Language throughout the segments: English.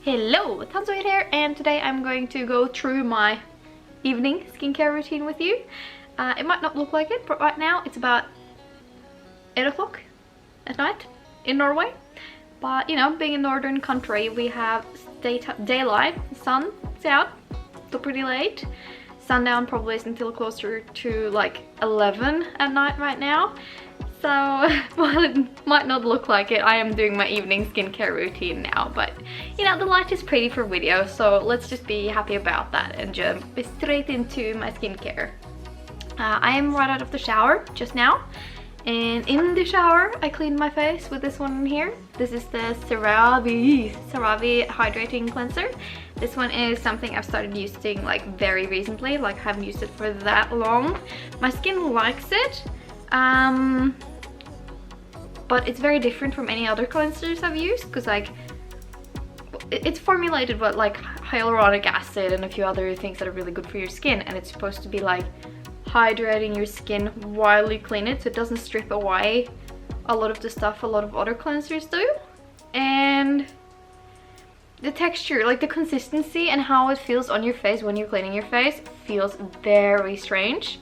Hello, Tansoid here, and today I'm going to go through my evening skincare routine with you. It might not look like it, but right now it's about 8 o'clock at night in Norway. But you know, being a northern country, we have daylight, sun is out till pretty late. Sundown probably isn't until closer to like 11 at night right now. So while it might not look like it, I am doing my evening skincare routine now, but you know, the light is pretty for video, so let's just be happy about that and jump straight into my skincare. I am right out of the shower just now, and in the shower I cleaned my face with this one in here. This is the Cerave hydrating cleanser. This one is something I've started using like very recently, like I haven't used it for that long. My skin likes it. But it's very different from any other cleansers I've used, because like it's formulated with like hyaluronic acid and a few other things that are really good for your skin, and it's supposed to be like hydrating your skin while you clean it, so it doesn't strip away a lot of the stuff a lot of other cleansers do. And the texture, like the consistency and how it feels on your face when you're cleaning your face, feels very strange.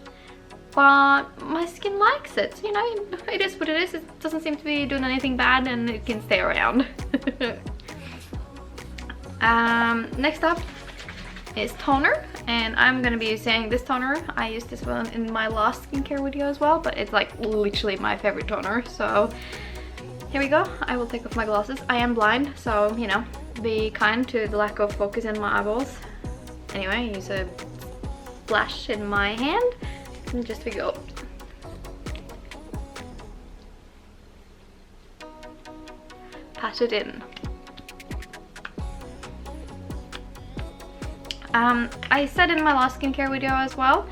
But my skin likes it, you know, it is what it is. It doesn't seem to be doing anything bad, and it can stay around. Next up is toner, and I'm gonna be using this toner. I used this one in my last skincare video as well, but it's like literally my favorite toner. So here we go. I will take off my glasses. I am blind, so you know, be kind to the lack of focus in my eyeballs. Anyway, use a splash in my hand. And just we go. Pat it in. I said in my last skincare video as well,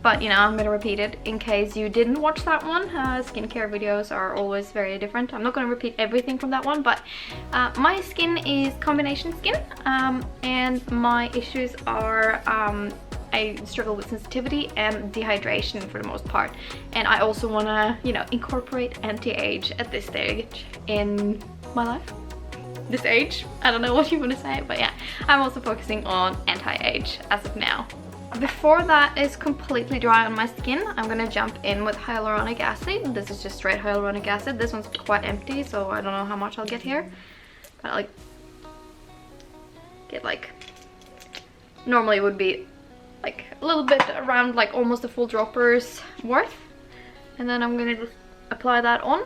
but you know, I'm gonna repeat it in case you didn't watch that one. Skincare videos are always very different. I'm not gonna repeat everything from that one, but my skin is combination skin, and my issues are I struggle with sensitivity and dehydration for the most part, and I also want to, you know, incorporate anti-age at this stage in my life. This age, I don't know what you want to say, but yeah, I'm also focusing on anti-age as of now. Before that is completely dry on my skin, I'm gonna jump in with hyaluronic acid. This is just straight hyaluronic acid. This one's quite empty, so I don't know how much I'll get here, but I get like, normally it would be like a little bit around like almost a full dropper's worth, and then I'm gonna just apply that on,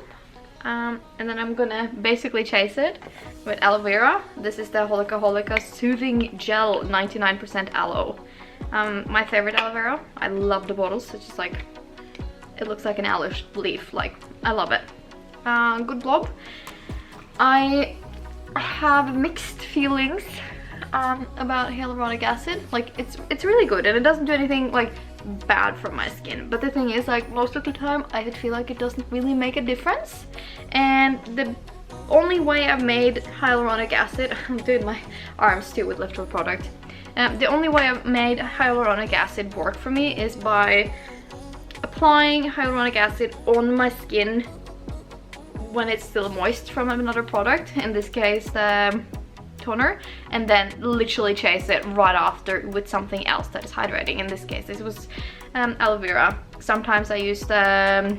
and then I'm gonna basically chase it with aloe vera. This is the Holika Soothing Gel 99% aloe. My favorite aloe vera. I love the bottles. It's just like, it looks like an aloe leaf. Like, I love it. Good blob. I have mixed feelings about hyaluronic acid. Like, it's really good, and it doesn't do anything like bad for my skin, but the thing is, like, most of the time I feel like it doesn't really make a difference. And the only way I've made hyaluronic acid I'm doing my arms too with leftover product. The only way I've made hyaluronic acid work for me is by applying hyaluronic acid on my skin when it's still moist from another product, in this case toner, and then literally chase it right after with something else that is hydrating. In this case, this was aloe vera. Sometimes I use the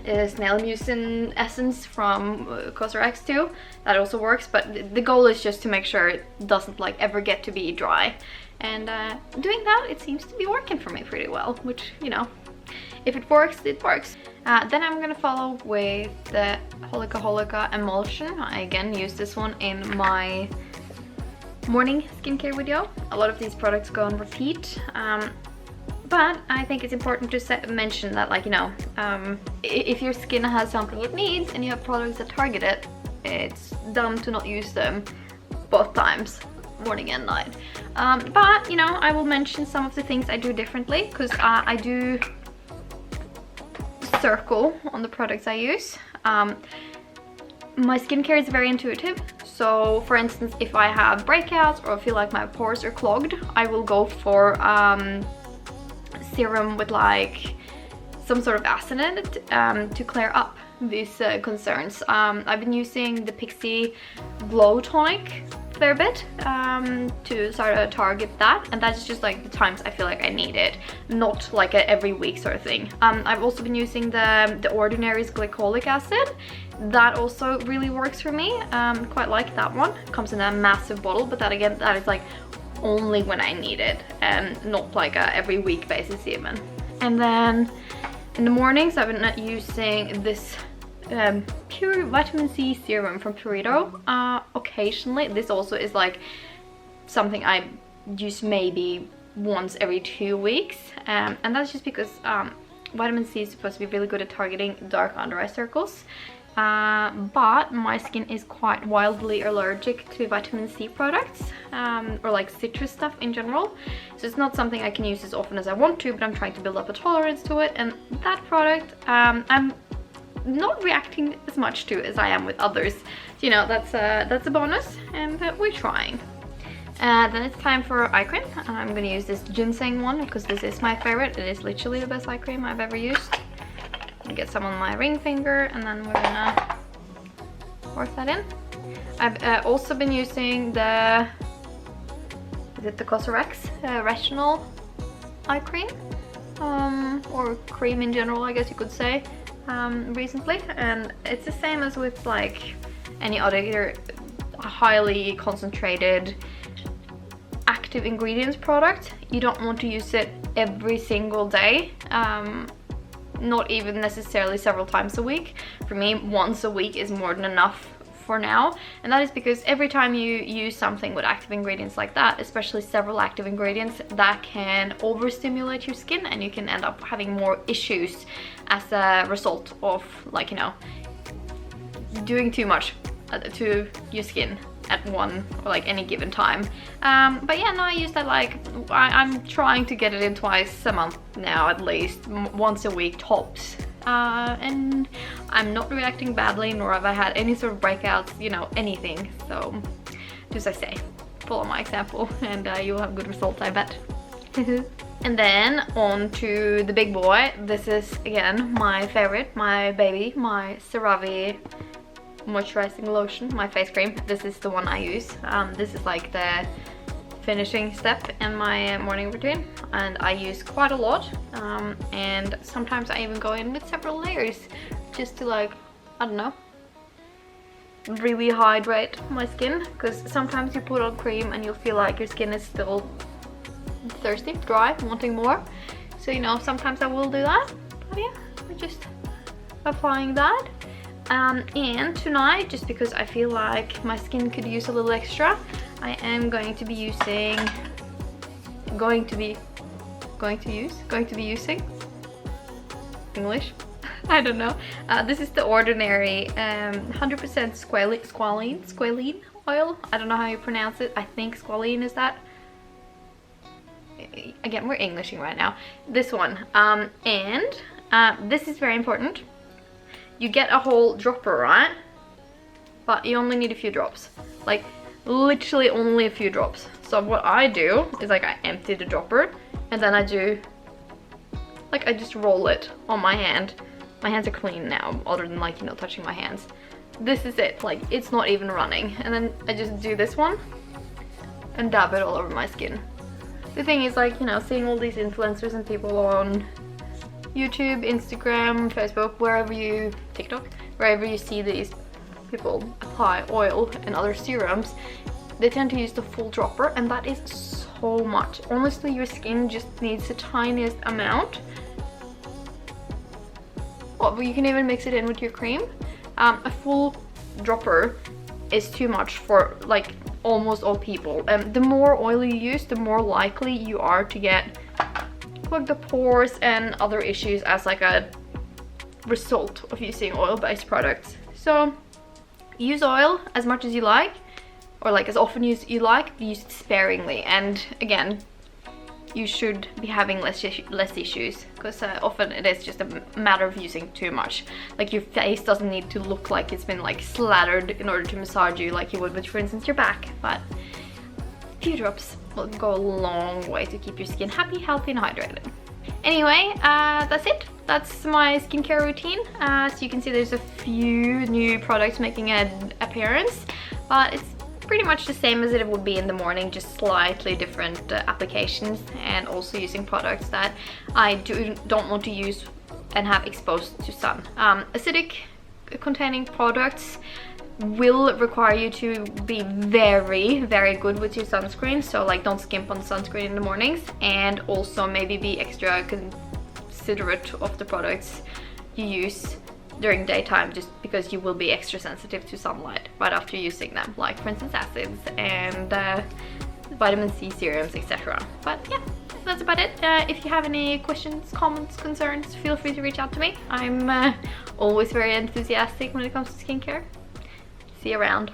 snail mucin essence from Cosrx too. That also works, but the goal is just to make sure it doesn't like ever get to be dry. And doing that, it seems to be working for me pretty well, which, you know, if it works, it works. Then I'm gonna follow with the Holika Emulsion. I again use this one in my morning skincare video. A lot of these products go on repeat, but I think it's important to mention that, like, you know, if your skin has something it needs and you have products that target it, it's dumb to not use them both times, morning and night. But you know, I will mention some of the things I do differently, because I do circle on the products I use. My skincare is very intuitive, so for instance, if I have breakouts or feel like my pores are clogged, I will go for serum with like some sort of acid in it to clear up these concerns. I've been using the Pixie Glow Tonic a fair bit to sort of target that, and that's just like the times I feel like I need it, not like a every week sort of thing. I've also been using the Ordinary's glycolic acid. That also really works for me. Quite like that one. It comes in a massive bottle, but that again, that is like only when I need it, and not like a every week basis even. And then in the mornings I've been using this pure vitamin C serum from Purito occasionally. This also is like something I use maybe once every 2 weeks, and that's just because vitamin C is supposed to be really good at targeting dark under eye circles, but my skin is quite wildly allergic to vitamin C products, or like citrus stuff in general, so it's not something I can use as often as I want to, but I'm trying to build up a tolerance to it, and that product I'm not reacting as much to as I am with others. So, you know, that's a bonus, and we're trying. Then it's time for eye cream. I'm gonna use this ginseng one because this is my favorite. It is literally the best eye cream I've ever used. I'm gonna get some on my ring finger, and then we're gonna work that in. I've also been using the, is it the Cosrx retinol eye cream, or cream in general, I guess you could say, recently, and it's the same as with like any other highly concentrated active ingredients product. You don't want to use it every single day, not even necessarily several times a week. For me, once a week is more than enough for now, and that is because every time you use something with active ingredients like that, especially several active ingredients, that can overstimulate your skin, and you can end up having more issues as a result of, like, you know, doing too much to your skin at one or like any given time. But yeah, no, I use that like, I'm trying to get it in twice a month now, at least once a week tops. And I'm not reacting badly, nor have I had any sort of breakouts, you know, anything. So do as I say, follow my example, and you'll have good results, I bet. And then on to the big boy. This is again my favorite, my baby, my Cerave Moisturising Lotion, my face cream. This is the one I use. This is like the finishing step in my morning routine, and I use quite a lot, and sometimes I even go in with several layers just to, like, I don't know, really hydrate my skin, because sometimes you put on cream and you'll feel like your skin is still thirsty, dry, wanting more. So, you know, sometimes I will do that, but yeah, I'm just applying that. And tonight, just because I feel like my skin could use a little extra, I am going to be using, using English, I don't know. This is the Ordinary 100% Squalane oil. I don't know how you pronounce it. I think Squalane is that. Again, we're Englishing right now. This one, and this is very important. You get a whole dropper, right? But you only need a few drops, like literally only a few drops. So what I do is, like, I empty the dropper, and then I do, like, I just roll it on my hand. My hands are clean now, other than, like, you know, touching my hands. This is it, like, it's not even running. And then I just do this one and dab it all over my skin. The thing is, like, you know, seeing all these influencers and people on YouTube, Instagram, Facebook, wherever you, TikTok, wherever you see these people apply oil and other serums, they tend to use the full dropper, and that is so much. Honestly, your skin just needs the tiniest amount. Oh, you can even mix it in with your cream. A full dropper is too much for, like, almost all people. The more oil you use, the more likely you are to get clog the pores and other issues as, like, a result of using oil-based products. So use oil as much as you like, or like as often as you like, use it sparingly. And again, you should be having less issues, because often it is just a matter of using too much. Like, your face doesn't need to look like it's been, like, slathered in order to massage you like you would with, for instance, your back, but a few drops will go a long way to keep your skin happy, healthy, and hydrated. Anyway, that's it. that's my skincare routine. So you can see there's a few new products making an appearance, but it's pretty much the same as it would be in the morning, just slightly different applications, and also using products that I don't want to use and have exposed to sun. Acidic containing products will require you to be very good with your sunscreen, so like don't skimp on sunscreen in the mornings, and also maybe be extra considerate of the products you use during daytime, just because you will be extra sensitive to sunlight right after using them, like for instance acids and vitamin C serums, etc. But yeah, that's about it. If you have any questions, comments, concerns, feel free to reach out to me. I'm always very enthusiastic when it comes to skincare. See you around.